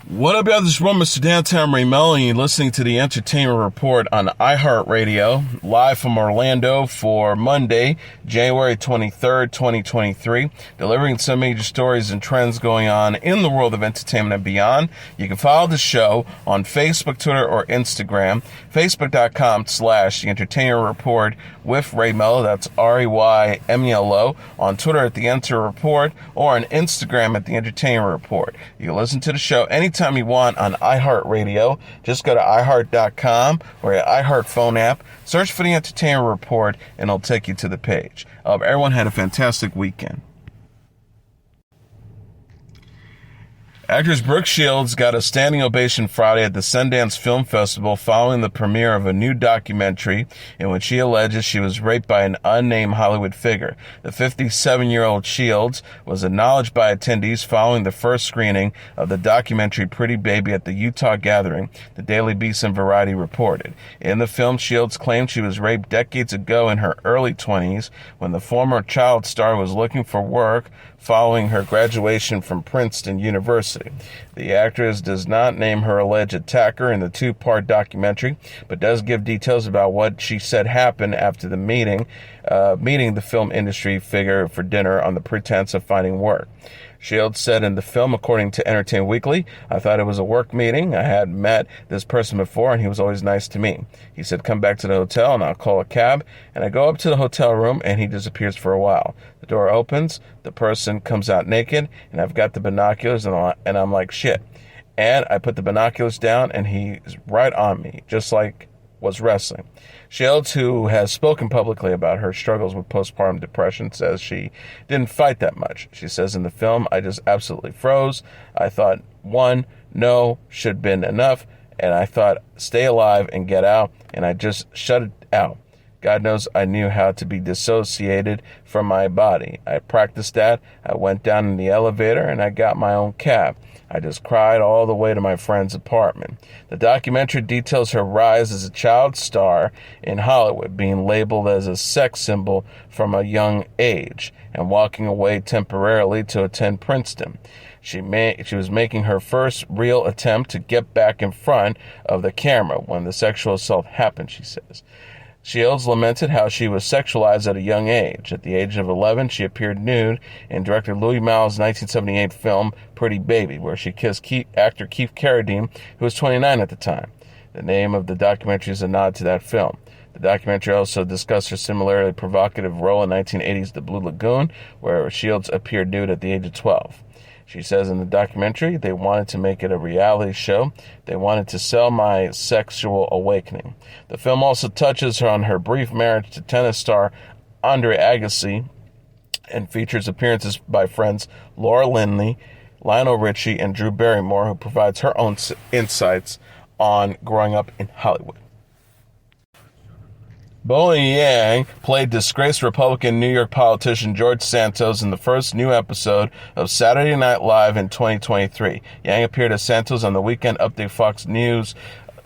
What up, y'all? This is Mr. Downtown Melo, and you're listening to the Entertainment Report on iHeartRadio, live from Orlando for Monday, January 23rd, 2023, delivering some major stories and trends going on in the world of entertainment and beyond. You can follow the show on Facebook, Twitter, or Instagram, facebook.com/The Entertainment Report with Ray Melo, that's RAYMELO, on Twitter at The Enter Report, or on Instagram at The Entertainment Report. You can listen to the show anytime you want on iHeartRadio. Just go to iHeart.com or your iHeart phone app, search for The Entertainment Report, and it'll take you to the page. Everyone had a fantastic weekend. Actress Brooke Shields got a standing ovation Friday at the Sundance Film Festival following the premiere of a new documentary in which she alleges she was raped by an unnamed Hollywood figure. The 57-year-old Shields was acknowledged by attendees following the first screening of the documentary Pretty Baby at the Utah gathering, the Daily Beast and Variety reported. In the film, Shields claimed she was raped decades ago in her early 20s when the former child star was looking for work following her graduation from Princeton University. The actress does not name her alleged attacker in the two-part documentary, but does give details about what she said happened after the meeting the film industry figure for dinner on the pretense of finding work. Shields said in the film, according to Entertainment Weekly, "I thought it was a work meeting. I had met this person before, and he was always nice to me. He said, come back to the hotel, and I'll call a cab. And I go up to the hotel room, and he disappears for a while. The door opens, the person comes out naked, and I've got the binoculars, and I'm like, shit. And I put the binoculars down, and he's right on me, just like was wrestling." Shields, who has spoken publicly about her struggles with postpartum depression, says she didn't fight that much. She says in the film, "I just absolutely froze. I thought, one, no should have been enough, and I thought, stay alive and get out, and I just shut it out. God knows I knew how to be dissociated from my body. I practiced that. I went down in the elevator, and I got my own cab. I just cried all the way to my friend's apartment." The documentary details her rise as a child star in Hollywood, being labeled as a sex symbol from a young age, and walking away temporarily to attend Princeton. She was making her first real attempt to get back in front of the camera when the sexual assault happened, she says. Shields lamented how she was sexualized at a young age. At the age of 11, she appeared nude in director Louis Malle's 1978 film Pretty Baby, where she kissed actor Keith Carradine, who was 29 at the time. The name of the documentary is a nod to that film. The documentary also discussed her similarly provocative role in 1980's The Blue Lagoon, where Shields appeared nude at the age of 12. She says in the documentary, "They wanted to make it a reality show. They wanted to sell my sexual awakening." The film also touches on her brief marriage to tennis star Andre Agassi and features appearances by friends Laura Linney, Lionel Richie, and Drew Barrymore, who provides her own insights on growing up in Hollywood. Bowen Yang played disgraced Republican New York politician George Santos in the first new episode of Saturday Night Live in 2023. Yang appeared as Santos on the Weekend Update Fox News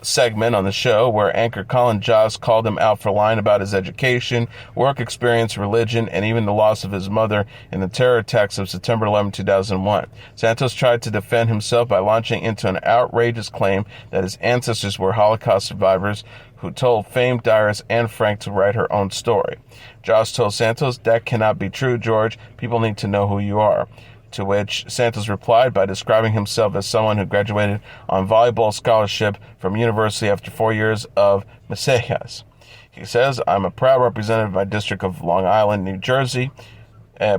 segment on the show, where anchor Colin Jost called him out for lying about his education, work experience, religion, and even the loss of his mother in the terror attacks of September 11, 2001. Santos tried to defend himself by launching into an outrageous claim that his ancestors were Holocaust survivors who told famed diarist Anne Frank to write her own story. Jost told Santos, "That cannot be true, George. People need to know who you are." To which Santos replied by describing himself as someone who graduated on volleyball scholarship from university after 4 years of Messias. He says, "I'm a proud representative of my district of Long Island, New Jersey,"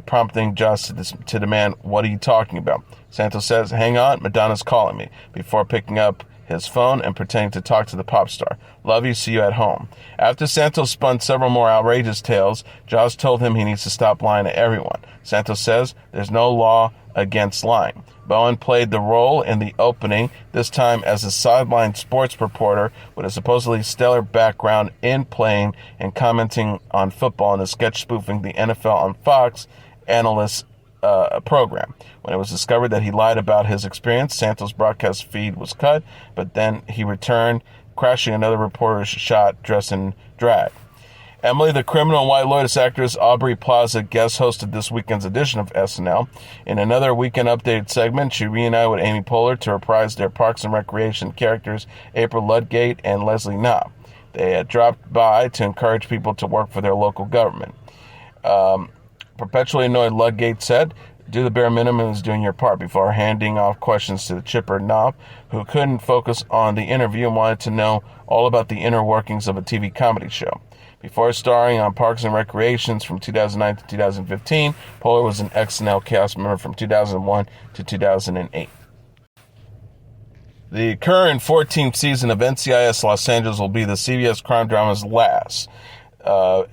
prompting Jost to demand, "What are you talking about?" Santos says, "Hang on, Madonna's calling me," before picking up his phone and pretending to talk to the pop star. "Love you, see you at home." After Santos spun several more outrageous tales, Jost told him he needs to stop lying to everyone. Santos says there's no law against lying. Bowen played the role in the opening, this time as a sideline sports reporter with a supposedly stellar background in playing and commenting on football in a sketch spoofing the NFL on Fox analyst program. When it was discovered that he lied about his experience, Santos' broadcast feed was cut, but then he returned, crashing another reporter's shot dressed in drag. Emily the Criminal and White Lotus actress Aubrey Plaza guest hosted this weekend's edition of SNL. In another Weekend Update segment, she reunited with Amy Poehler to reprise their Parks and Recreation characters April Ludgate and Leslie Knopp. They had dropped by to encourage people to work for their local government. Perpetually annoyed Ludgate said, "Do the bare minimum is doing your part," before handing off questions to the chipper Knopp, who couldn't focus on the interview and wanted to know all about the inner workings of a TV comedy show. Before starring on Parks and Recreations from 2009 to 2015, Poehler was an SNL cast member from 2001 to 2008. The current 14th season of NCIS Los Angeles will be the CBS crime drama's last.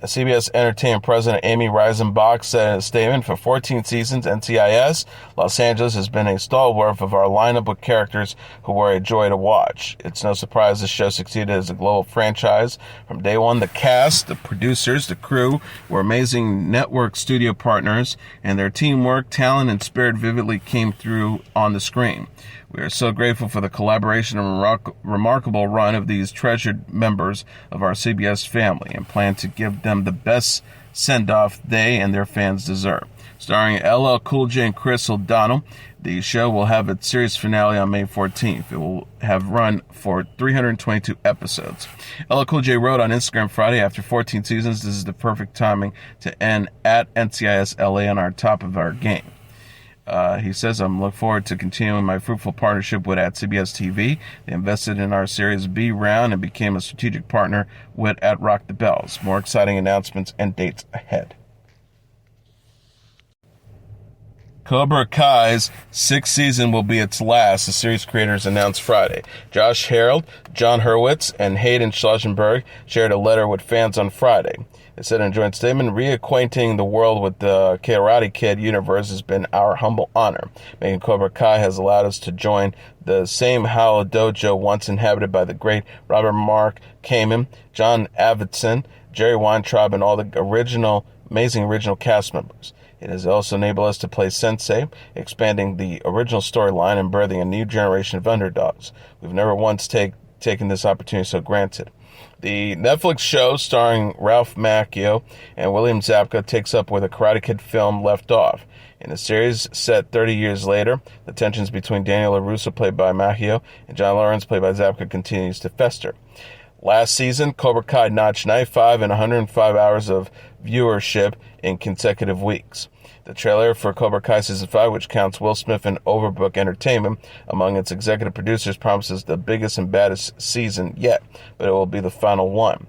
CBS Entertainment President Amy Reisenbach said in a statement, "For 14 seasons, NCIS Los Angeles has been a stalwart of our lineup of characters who were a joy to watch. It's no surprise the show succeeded as a global franchise. From day one, the cast, the producers, the crew were amazing network studio partners, and their teamwork, talent, and spirit vividly came through on the screen. We are so grateful for the collaboration and remarkable run of these treasured members of our CBS family and plan to give them the best send-off they and their fans deserve." Starring LL Cool J and Chris O'Donnell, the show will have its series finale on May 14th. It will have run for 322 episodes. LL Cool J wrote on Instagram Friday, "After 14 seasons, this is the perfect timing to end at NCIS LA on our top of our game." He says, "I'm looking forward to continuing my fruitful partnership with at CBS TV. They invested in our Series B round and became a strategic partner with at Rock the Bells. More exciting announcements and dates ahead." Cobra Kai's 6th season will be its last, the series creators announced Friday. Josh Harold, John Hurwitz, and Hayden Schlossenberg shared a letter with fans on Friday. They said in a joint statement, "Reacquainting the world with the Karate Kid universe has been our humble honor. Making Cobra Kai has allowed us to join the same hallowed dojo once inhabited by the great Robert Mark Kamen, John Avildsen, Jerry Weintraub, and all the amazing original cast members. It has also enabled us to play Sensei, expanding the original storyline and birthing a new generation of underdogs. We've never once taken this opportunity so granted." The Netflix show starring Ralph Macchio and William Zabka takes up where the Karate Kid film left off. In the series set 30 years later, the tensions between Daniel LaRusso, played by Macchio, and John Lawrence, played by Zabka, continues to fester. Last season, Cobra Kai notched 95 and 105 hours of viewership in consecutive weeks. The trailer for Cobra Kai Season 5, which counts Will Smith and Overbook Entertainment among its executive producers, promises the biggest and baddest season yet, but it will be the final one.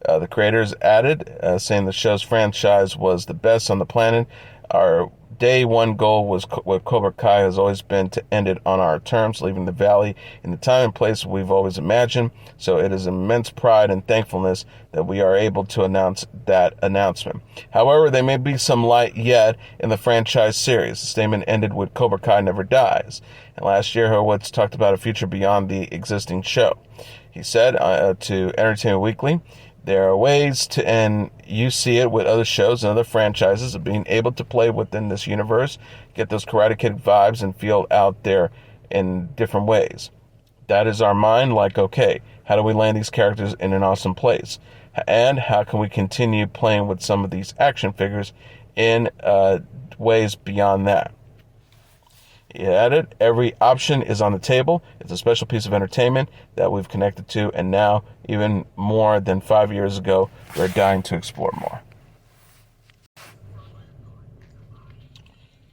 The creators added, saying the show's franchise was the best on the planet. "Our day one goal with Cobra Kai has always been to end it on our terms, leaving the valley in the time and place we've always imagined. So it is immense pride and thankfulness that we are able to announce that announcement. However, there may be some light yet in the franchise series." The statement ended with "Cobra Kai never dies." And last year, Hurwitz talked about a future beyond the existing show. He said to Entertainment Weekly, "There are ways to, and you see it with other shows and other franchises, of being able to play within this universe, get those Karate Kid vibes and feel out there in different ways. That is our mind, like, okay, how do we land these characters in an awesome place? And how can we continue playing with some of these action figures in ways beyond that?" He added, "Every option is on the table. It's a special piece of entertainment that we've connected to, and now, even more than 5 years ago, we're dying to explore more."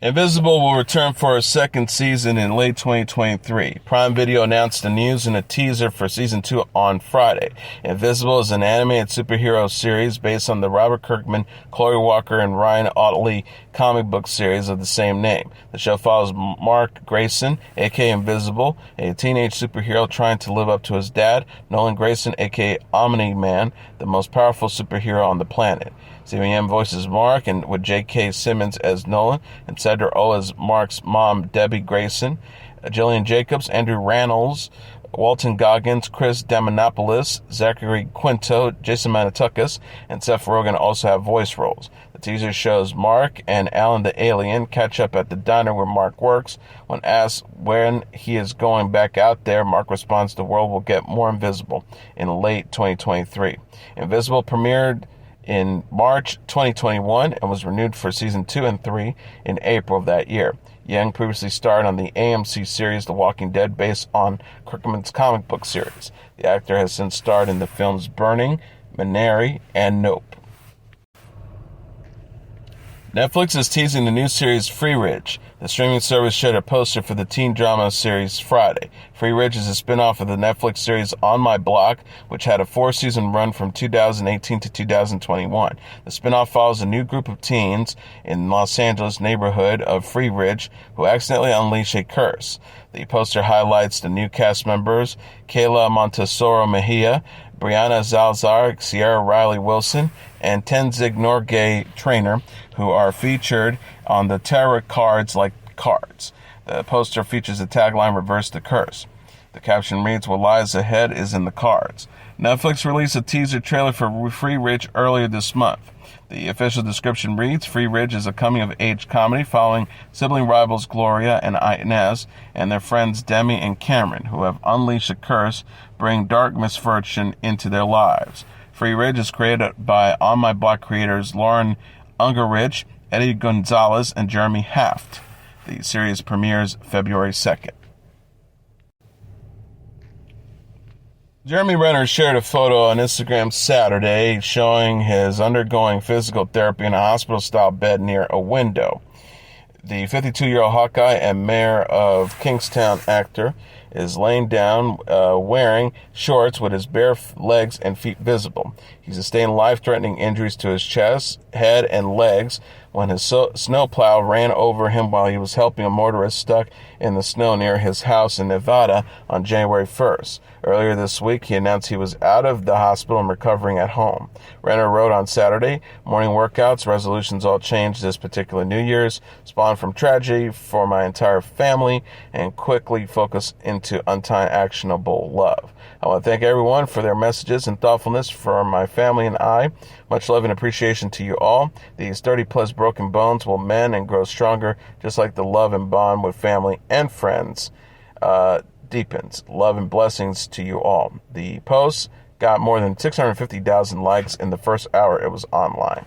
Invincible will return for a second season in late 2023. Prime Video announced the news and a teaser for Season 2 on Friday. Invincible is an animated superhero series based on the Robert Kirkman, Chloe Walker, and Ryan Ottley comic book series of the same name. The show follows Mark Grayson, a.k.a. Invincible, a teenage superhero trying to live up to his dad, Nolan Grayson, a.k.a. Omni-Man, the most powerful superhero on the planet. Stephen Yeun voices Mark, and with J.K. Simmons as Nolan, and Sandra Oh as Mark's mom, Debbie Grayson, Jillian Jacobs, Andrew Rannells, Walton Goggins, Chris Demonopoulos, Zachary Quinto, Jason Mantzoukas, and Seth Rogen also have voice roles. The teaser shows Mark and Alan the alien catch up at the diner where Mark works. When asked when he is going back out there, Mark responds the world will get more invisible in late 2023. Invincible premiered in March 2021 and was renewed for season 2 and 3 in April of that year. Yeun previously starred on the AMC series The Walking Dead based on Kirkman's comic book series. The actor has since starred in the films Burning, Minari, and Nope. Netflix is teasing the new series Freeridge. The streaming service shared a poster for the teen drama series Friday. Freeridge is a spin-off of the Netflix series On My Block, which had a 4-season run from 2018 to 2021. The spin-off follows a new group of teens in Los Angeles neighborhood of Freeridge who accidentally unleash a curse. The poster highlights the new cast members Kayla Montesoro Mejia, Brianna Zalzar, Sierra Riley Wilson, and Tenzing Norgay Trainer, who are featured on the tarot cards like cards. The poster features the tagline, Reverse the Curse. The caption reads, What lies ahead is in the cards. Netflix released a teaser trailer for Freeridge earlier this month. The official description reads, Freeridge is a coming-of-age comedy following sibling rivals Gloria and Inez and their friends Demi and Cameron, who have unleashed a curse, bring dark misfortune into their lives. Freeridge is created by On My Block creators Lauren Ungerich, Eddie Gonzalez, and Jeremy Haft. The series premieres February 2nd. Jeremy Renner shared a photo on Instagram Saturday showing his undergoing physical therapy in a hospital-style bed near a window. The 52-year-old Hawkeye and mayor of Kingstown actor is laying down wearing shorts with his bare legs and feet visible. He sustained life-threatening injuries to his chest, head, and legs when his snowplow ran over him while he was helping a motorist stuck in the snow near his house in Nevada on January 1st. Earlier this week, he announced he was out of the hospital and recovering at home. Renner wrote on Saturday, morning workouts, resolutions all changed this particular New Year's, spawned from tragedy for my entire family, and quickly focused into untying actionable love. I want to thank everyone for their messages and thoughtfulness for my family and I. Much love and appreciation to you all. These 30-plus broken bones will mend and grow stronger, just like the love and bond with family and friends deepens. Love and blessings to you all. The post got more than 650,000 likes in the first hour it was online.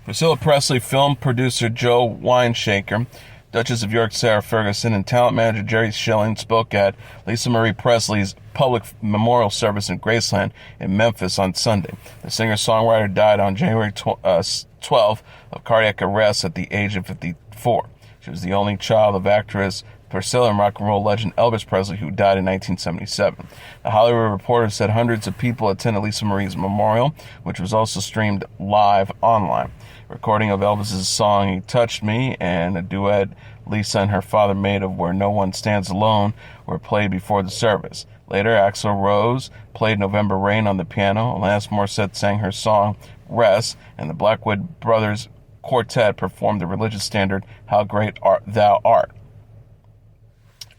Priscilla Presley, film producer Joe Weinshaker, Duchess of York Sarah Ferguson, and talent manager Jerry Schilling spoke at Lisa Marie Presley's public memorial service in Graceland in Memphis on Sunday. The singer-songwriter died on January 12th of cardiac arrest at the age of 54. She was the only child of actress Priscilla and rock and roll legend Elvis Presley, who died in 1977. The Hollywood Reporter said hundreds of people attended Lisa Marie's memorial, which was also streamed live online. Recording of Elvis's song He Touched Me and a duet Lisa and her father made of Where No One Stands Alone were played before the service. Later, Axl Rose played November Rain on the piano, Alanis Morissette sang her song Rest, and the Blackwood Brothers Quartet performed the religious standard How Great Art Thou Art.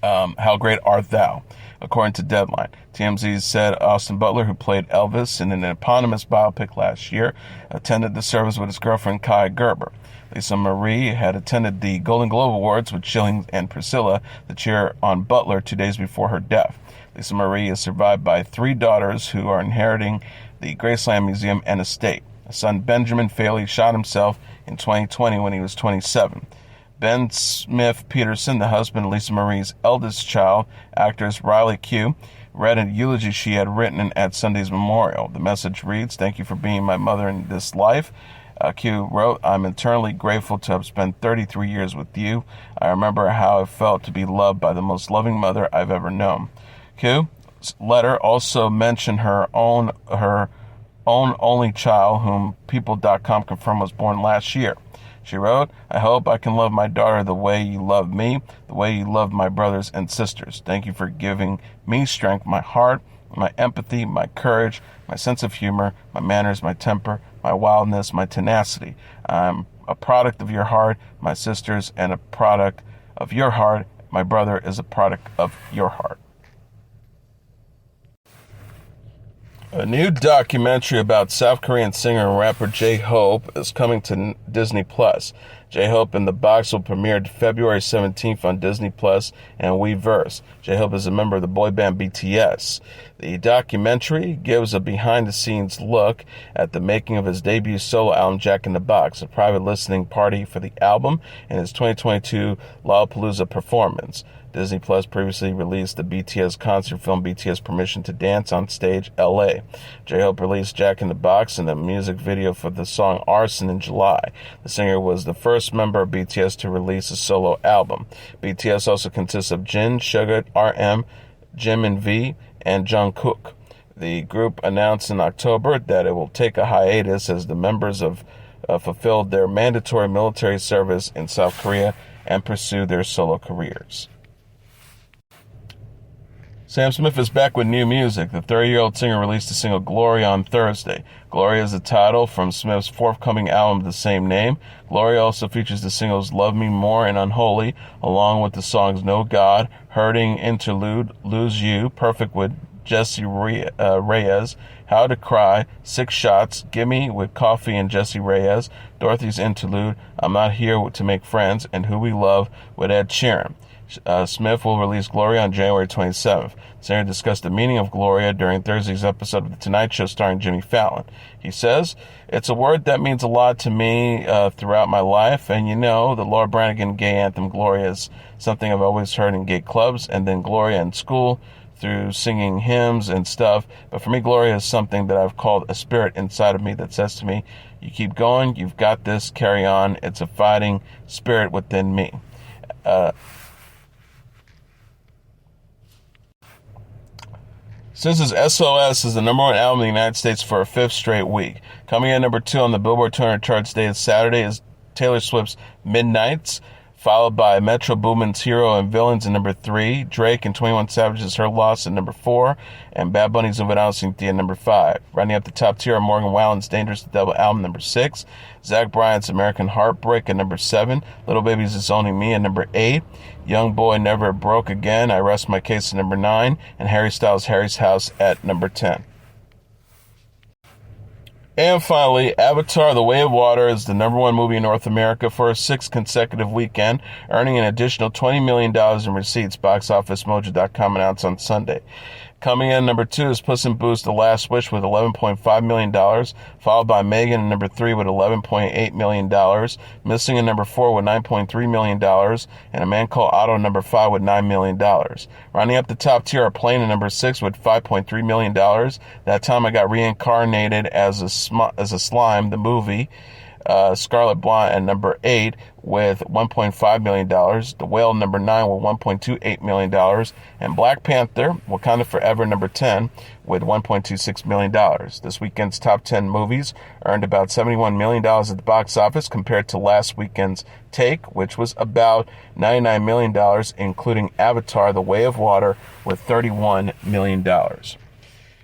How Great Art Thou, according to Deadline. TMZ said Austin Butler, who played Elvis in an eponymous biopic last year, attended the service with his girlfriend Kai Gerber. Lisa Marie had attended the Golden Globe Awards with Schilling and Priscilla to cheer on Butler 2 days before her death. Lisa Marie is survived by 3 daughters who are inheriting the Graceland Museum and estate. His son Benjamin fatally shot himself in 2020 when he was 27. Ben Smith Peterson, the husband of Lisa Marie's eldest child, actress Riley Q, read a eulogy she had written at Sunday's memorial. The message reads, "Thank you for being my mother in this life." Q wrote, "I'm eternally grateful to have spent 33 years with you. I remember how it felt to be loved by the most loving mother I've ever known." Q's letter also mentioned her own only child, whom People.com confirmed was born last year. She wrote, "I hope I can love my daughter the way you love me, the way you love my brothers and sisters. Thank you for giving me strength, my heart, my empathy, my courage, my sense of humor, my manners, my temper, my wildness, my tenacity. I'm a product of your heart, my sisters, and a product of your heart. My brother is a product of your heart." A new documentary about South Korean singer and rapper J-Hope is coming to Disney+. J-Hope in the Box will premiere February 17th on Disney Plus and Weverse. J-Hope is a member of the boy band BTS. The documentary gives a behind-the-scenes look at the making of his debut solo album, Jack in the Box, a private listening party for the album, and his 2022 Lollapalooza performance. Disney Plus previously released the BTS concert film BTS Permission to Dance on Stage, LA. J-Hope released Jack in the Box and a music video for the song Arson in July. The singer was the first member of BTS to release a solo album. BTS also consists of Jin, Suga, RM, Jimin V, and Jungkook. The group announced in October that it will take a hiatus as the members have fulfilled their mandatory military service in South Korea and pursue their solo careers. Sam Smith is back with new music. The 30-year-old singer released the single Gloria on Thursday. Gloria is the title from Smith's forthcoming album of the same name. Gloria also features the singles Love Me More and Unholy, along with the songs No God, Hurting Interlude, Lose You, Perfect with Jesse Reyes, How to Cry, Six Shots, Gimme with Coffee and Jesse Reyes, Dorothy's Interlude, I'm Not Here to Make Friends, and Who We Love with Ed Sheeran. Smith will release Gloria on January 27th. The singer discussed the meaning of Gloria during Thursday's episode of The Tonight Show starring Jimmy Fallon. He says, "It's a word that means a lot to me throughout my life, and the Laura Branigan gay anthem Gloria is something I've always heard in gay clubs, and then Gloria in school through singing hymns and stuff. But for me, Gloria is something that I've called a spirit inside of me that says to me, you keep going, you've got this, carry on. It's a fighting spirit within me." SZA's SOS is the number one album in the United States for a fifth straight week. Coming in number 2 on the Billboard 200 charts day Saturday is Taylor Swift's Midnights, followed by Metro Boomin's Hero and Villains at number 3, Drake and 21 Savage's Her Loss at number 4, and Bad Bunny's Verano Sin Ti at number 5. Running up the top tier are Morgan Wallen's Dangerous to Devil album number 6, Zach Bryan's American Heartbreak at number 7, Little Baby's It's Only Me at number 8, Young Boy Never Broke Again, I Rest My Case at number 9, and Harry Styles' Harry's House at number 10. And finally, Avatar: The Way of Water is the number one movie in North America for a 6th consecutive weekend, earning an additional $20 million in receipts, BoxOfficeMojo.com announced on Sunday. Coming in number 2 is Puss in Boots: The Last Wish with $11.5 million, followed by Megan in number 3 with $11.8 million, Missing in number 4 with $9.3 million, and A Man Called Otto number 5 with $9 million. Rounding up the top tier are Plane in number 6 with $5.3 million. That Time I Got Reincarnated as a Slime, the movie, Scarlet Blonde at number 8 with $1.5 million, The Whale number 9 with $1.28 million, and Black Panther, Wakanda Forever number 10 with $1.26 million. This weekend's top 10 movies earned about $71 million at the box office compared to last weekend's take, which was about $99 million, including Avatar: The Way of Water with $31 million.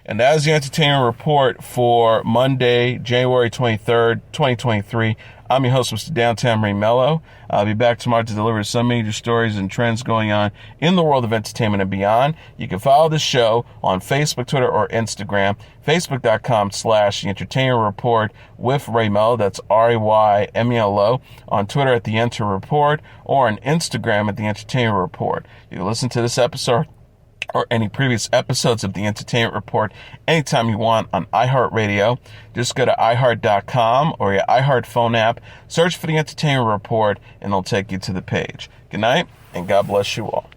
And that is the entertainment report for Monday, January 23rd, 2023. I'm your host, Mr. Downtown Melo. I'll be back tomorrow to deliver some major stories and trends going on in the world of entertainment and beyond. You can follow the show on Facebook, Twitter, or Instagram. Facebook.com/The Entertainment Report with Raymelo. That's RAYMELO. On Twitter at The Enter Report, or on Instagram at The Entertainment Report. You can listen to this episode or any previous episodes of The Entertainment Report anytime you want on iHeartRadio. Just go to iHeart.com or your iHeart phone app, search for The Entertainment Report, and it'll take you to the page. Good night, and God bless you all.